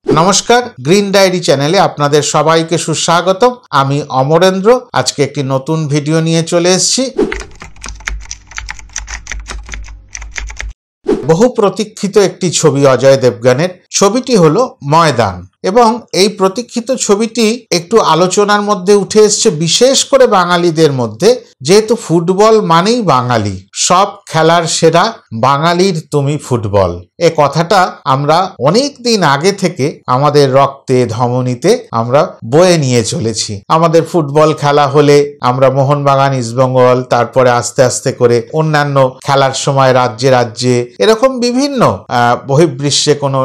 নমস্কার, green diary চ্যানেলে আপনাদের সবাইকে সুস্বাগতম। আমি অমরেন্দ্র আজকে একটি নতুন ভিডিও নিয়ে চলে এসেছি। বহু প্রতীক্ষিত একটি ছবি অজয় দেবগনের। ছবিটি হলো ময়দান এবং এই প্রতীক্ষিত ছবিটি একটু আলোচনার মধ্যে উঠে এসছে, বিশেষ করে বাঙালিদের মধ্যে, যেহেতু ফুটবল মানেই বাঙালি, সব খেলার সেরা বাঙালির তুমি ফুটবল। এ কথাটা আমরা অনেক দিন আগে থেকে আমাদের রক্তে ধমনীতে আমরা বয়ে নিয়ে চলেছি। আমাদের ফুটবল খেলা হলে আমরা মোহনবাগান, ইস্টবেঙ্গল, তারপরে আস্তে আস্তে করে অন্যান্য খেলার সময় রাজ্যে রাজ্যে এরকম বিভিন্ন বহির্বিশ্বে কোনো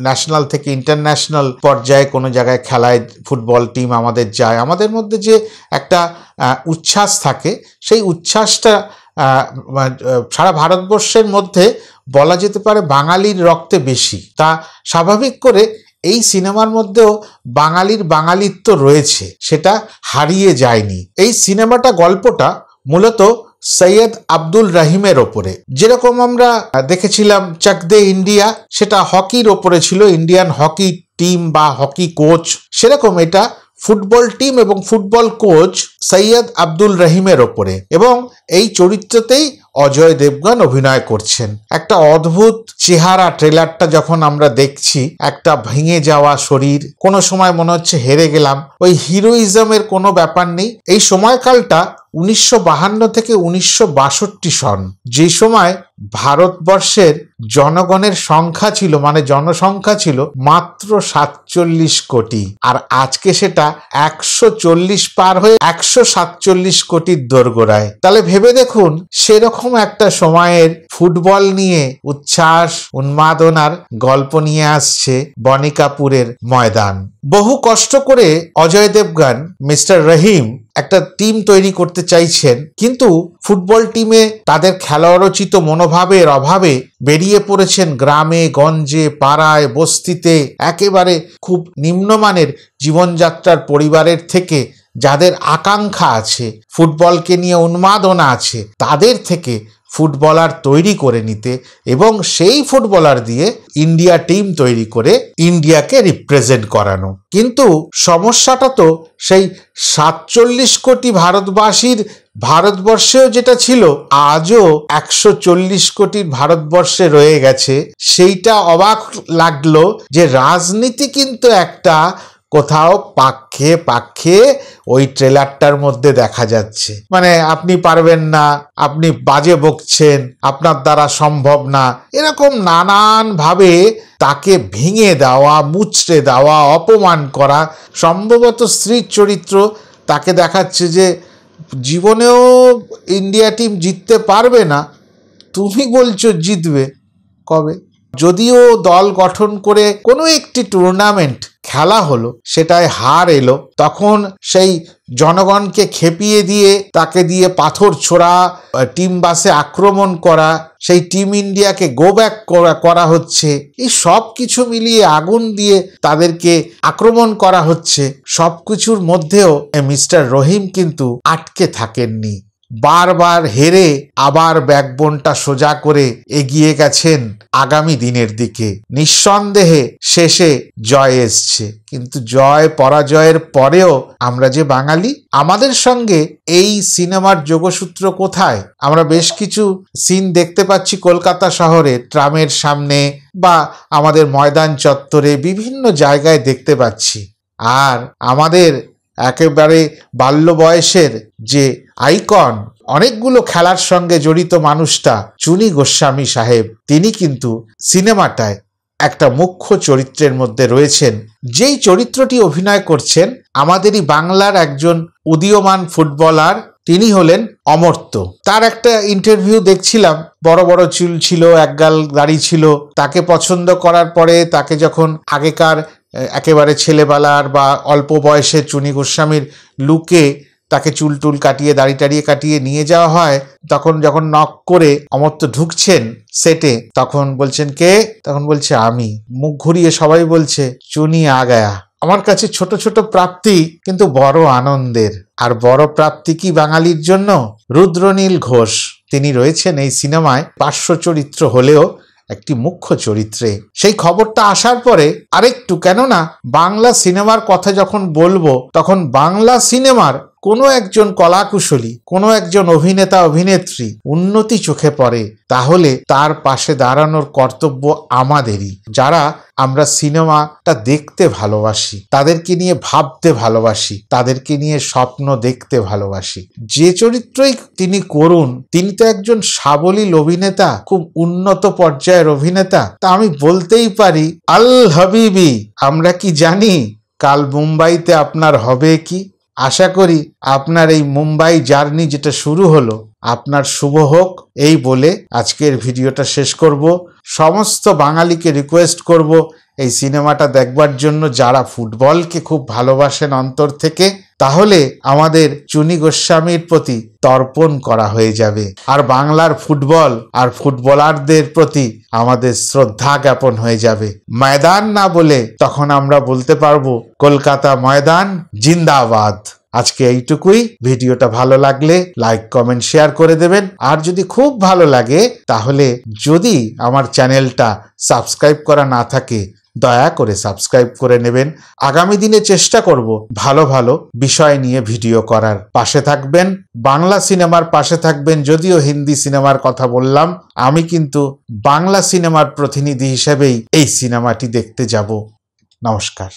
ন্যাশনাল থেকে ইন্টারন্যাশনাল পর্যায়ে কোনো জায়গায় খেলায় ফুটবল টিম আমাদের যায়। আমাদের মধ্যে যে একটা উচ্ছ্বাস থাকে, সেই উচ্ছ্বাসটা সারা ভারতবর্ষের মধ্যে বলা যেতে পারে বাঙালির রক্তে বেশি। তা স্বাভাবিক করে এই সিনেমার মধ্যেও বাঙালির বাঙালিত্ব রয়েছে, সেটা হারিয়ে যায়নি। এই সিনেমাটা গল্পটা মূলত সৈয়দ আব্দুল রহিমের ওপরে। যেরকম আমরা দেখেছিলাম চক দে ইন্ডিয়া, সেটা হকির ওপরে ছিল, ইন্ডিয়ান হকি টিম বা হকি কোচ, সেরকম এটা ফুটবল টিম এবং ফুটবল কোচ সৈয়দ আব্দুল রহিমের ওপরে। এবং এই চরিত্রতেই অজয় দেবগন অভিনয় করছেন। একটা অদ্ভুত চেহারা, ট্রেলারটা যখন আমরা দেখছি, একটা ভেঙে যাওয়া শরীর, কোনো সময় মনে হচ্ছে হেরে গেলাম। ওই হিরোইজমের কোনো ব্যাপার নেই। এই সময়কালটা 1952 থেকে 1962 সন, যে সময় ভারতবর্ষের জনগণের সংখ্যা ছিল, মানে জনসংখ্যা ছিল মাত্র 47 কোটি, আর আজকে সেটা 140 পার হয়ে 147 কোটির দোরগোড়ায়। তাহলে ভেবে দেখুন, সেরকম একটা সময়ের ফুটবল নিয়ে উচ্ছ্বাস উন্মাদনার গল্প নিয়ে আসছে বনি কাপুরের ময়দান। বহু কষ্ট করে অজয় দেবগন, মিস্টার রহিম একটা টিম তৈরি করতে চাইছেন, কিন্তু ফুটবল টিমে তাদের খেলোয়াড়োচিত মনোভাবের অভাবে বেরিয়ে পড়েছেন গ্রামে গঞ্জে, পাড়ায় বস্তিতে, একেবারে খুব নিম্নমানের জীবনযাত্রার পরিবারের থেকে যাদের আকাঙ্ক্ষা আছে, ফুটবলকে নিয়ে উন্মাদনা আছে, তাদের থেকে ফুটবলার তৈরি করে নিতে এবং সেই ফুটবলার দিয়ে ইন্ডিয়া টিম তৈরি করে ইন্ডিয়াকে রিপ্রেজেন্ট করানো। কিন্তু সমস্যাটা তো সেই 47 কোটি ভারতবাসীর ভারতবর্ষেও যেটা ছিল, আজও 140 কোটির ভারতবর্ষে রয়ে গেছে। সেইটা অবাক লাগলো যে রাজনীতি কিন্তু একটা কোথাও পাক্ষে পাক্ষে ওই ট্রেলারটার মধ্যে দেখা যাচ্ছে। মানে আপনি পারবেন না, আপনি বাজে বকছেন, আপনার দ্বারা সম্ভব না, এরকম নানান ভাবে তাকে ভেঙে দেওয়া, মুচড়ে দেওয়া, অপমান করা। সম্ভবত স্ত্রীর চরিত্র, তাকে দেখাচ্ছে যে জীবনেও ইন্ডিয়া টিম জিততে পারবে না, তুমি বলছো জিতবে কবে? যদিও দল গঠন করে কোনো একটি টুর্নামেন্ট খেলা হলো, সেটায় হার এলো, তখন সেই জনগণকে খেপিয়ে দিয়ে, তাকে দিয়ে পাথর ছোড়া, টিম বাসে আক্রমণ করা, সেই টিম ইন্ডিয়াকে গো ব্যাক করা হচ্ছে, এই সব কিছু মিলিয়ে আগুন দিয়ে তাদেরকে আক্রমণ করা হচ্ছে। সব কিছুর মধ্যেও মিস্টার রহিম কিন্তু আটকে থাকেননি। বারবার হেরে আবার ব্যাকবোনটা সোজা করে এগিয়ে গেছেন আগামী দিনের দিকে। নিঃসন্দেহে শেষে জয় এসছে, কিন্তু জয় পরাজয়ের পরেও আমরা যে বাঙালি, আমাদের সঙ্গে এই সিনেমার যোগসূত্র কোথায়? আমরা বেশ কিছু সিন দেখতে পাচ্ছি কলকাতা শহরে, ট্রামের সামনে বা আমাদের ময়দান চত্বরে, বিভিন্ন জায়গায় দেখতে পাচ্ছি। আর আমাদের একেবারে বাল্য বয়সের যে আইকন, অনেকগুলো খেলার সঙ্গে জড়িত মানুষটা চুনি গোস্বামী সাহেব, তিনি কিন্তু সিনেমাটায় একটা মুখ্য চরিত্রের মধ্যে রয়েছেন। যেই চরিত্রটি অভিনয় করছেন আমাদেরই বাংলার একজন উদীয়মান ফুটবলার, তিনি হলেন অমর্ত্য। তার একটা ইন্টারভিউ দেখছিলাম, বড় বড় চুল ছিল, একগাল দাড়ি ছিল। তাকে পছন্দ করার পরে তাকে যখন আগেকার একেবারে ছেলেবেলার বা অল্প বয়সের চুনি গোস্বামীর লুকে তাকে চুল টুল কাটিয়ে, দাড়ি টাড়িয়ে কাটিয়ে নিয়ে যাওয়া হয়, তখন যখন নক করে অমর্ত্য ঢুকছেন সেটে, তখন বলছেন কে? তখন বলছে আমি। মুখ ঘুরিয়ে সবাই বলছে চুনি আ গায়া। আমার কাছে ছোট ছোট প্রাপ্তি, কিন্তু বড় আনন্দের। আর বড় প্রাপ্তি কি বাঙালির জন্য? রুদ্রনীল ঘোষ, তিনি রয়েছেন এই সিনেমায় পার্শ্ব চরিত্র হলেও একটি মুখ্য চরিত্রে। সেই খবরটা আসার পরে আরেকটু, কেননা বাংলা সিনেমার কথা যখন বলবো তখন বাংলা সিনেমার কোনো একজন কলাকুশলী, কোনো একজন অভিনেতা অভিনেত্রী উন্নতি চোখে পড়ে, তাহলে তার পাশে দাঁড়ানোর কর্তব্য আমাদেরই, যারা আমরা সিনেমাটা দেখতে ভালোবাসি, তাদেরকে নিয়ে ভাবতে ভালোবাসি, তাদেরকে নিয়ে স্বপ্ন দেখতে ভালোবাসি। যে চরিত্রই তিনি করুন, তিনি তো একজন সাবলীল অভিনেতা, খুব উন্নত পর্যায়ের অভিনেতা। তা আমি বলতেই পারি, আল হাবিবি, আমরা কি জানি কাল মুম্বাইতে আপনার হবে কি? আশা করি আপনার এই মুম্বাই জার্নি যেটা শুরু হলো, আপনার শুভ হোক। এই বলে আজকের ভিডিওটা শেষ করব। সমস্ত বাঙালিকে রিকোয়েস্ট করব এই সিনেমাটা দেখবার জন্য, যারা ফুটবলকে খুব ভালোবাসেন অন্তর থেকে, তাহলে আমাদের চুনি গোস্বামীর প্রতি তর্পণ করা হয়ে যাবে, আর বাংলার ফুটবল আর ফুটবলারদের প্রতি আমাদের শ্রদ্ধা জ্ঞাপন হয়ে যাবে। ময়দান না বলে তখন আমরা বলতে পারবো কলকাতা ময়দান জিন্দাবাদ। আজকে এইটুকুই। ভিডিওটা ভালো লাগলে লাইক কমেন্ট শেয়ার করে দেবেন, আর যদি খুব ভালো লাগে তাহলে যদি আমার চ্যানেলটা সাবস্ক্রাইব করা না থাকে দয়া করে সাবস্ক্রাইব করে নেবেন। আগামী দিনে চেষ্টা করব ভালো ভালো বিষয় নিয়ে ভিডিও করার। পাশে থাকবেন, বাংলা সিনেমার পাশে থাকবেন। যদিও হিন্দি সিনেমার কথা বললাম, আমি কিন্তু বাংলা সিনেমার প্রতিনিধি হিসেবেই এই সিনেমাটি দেখতে যাব। নমস্কার।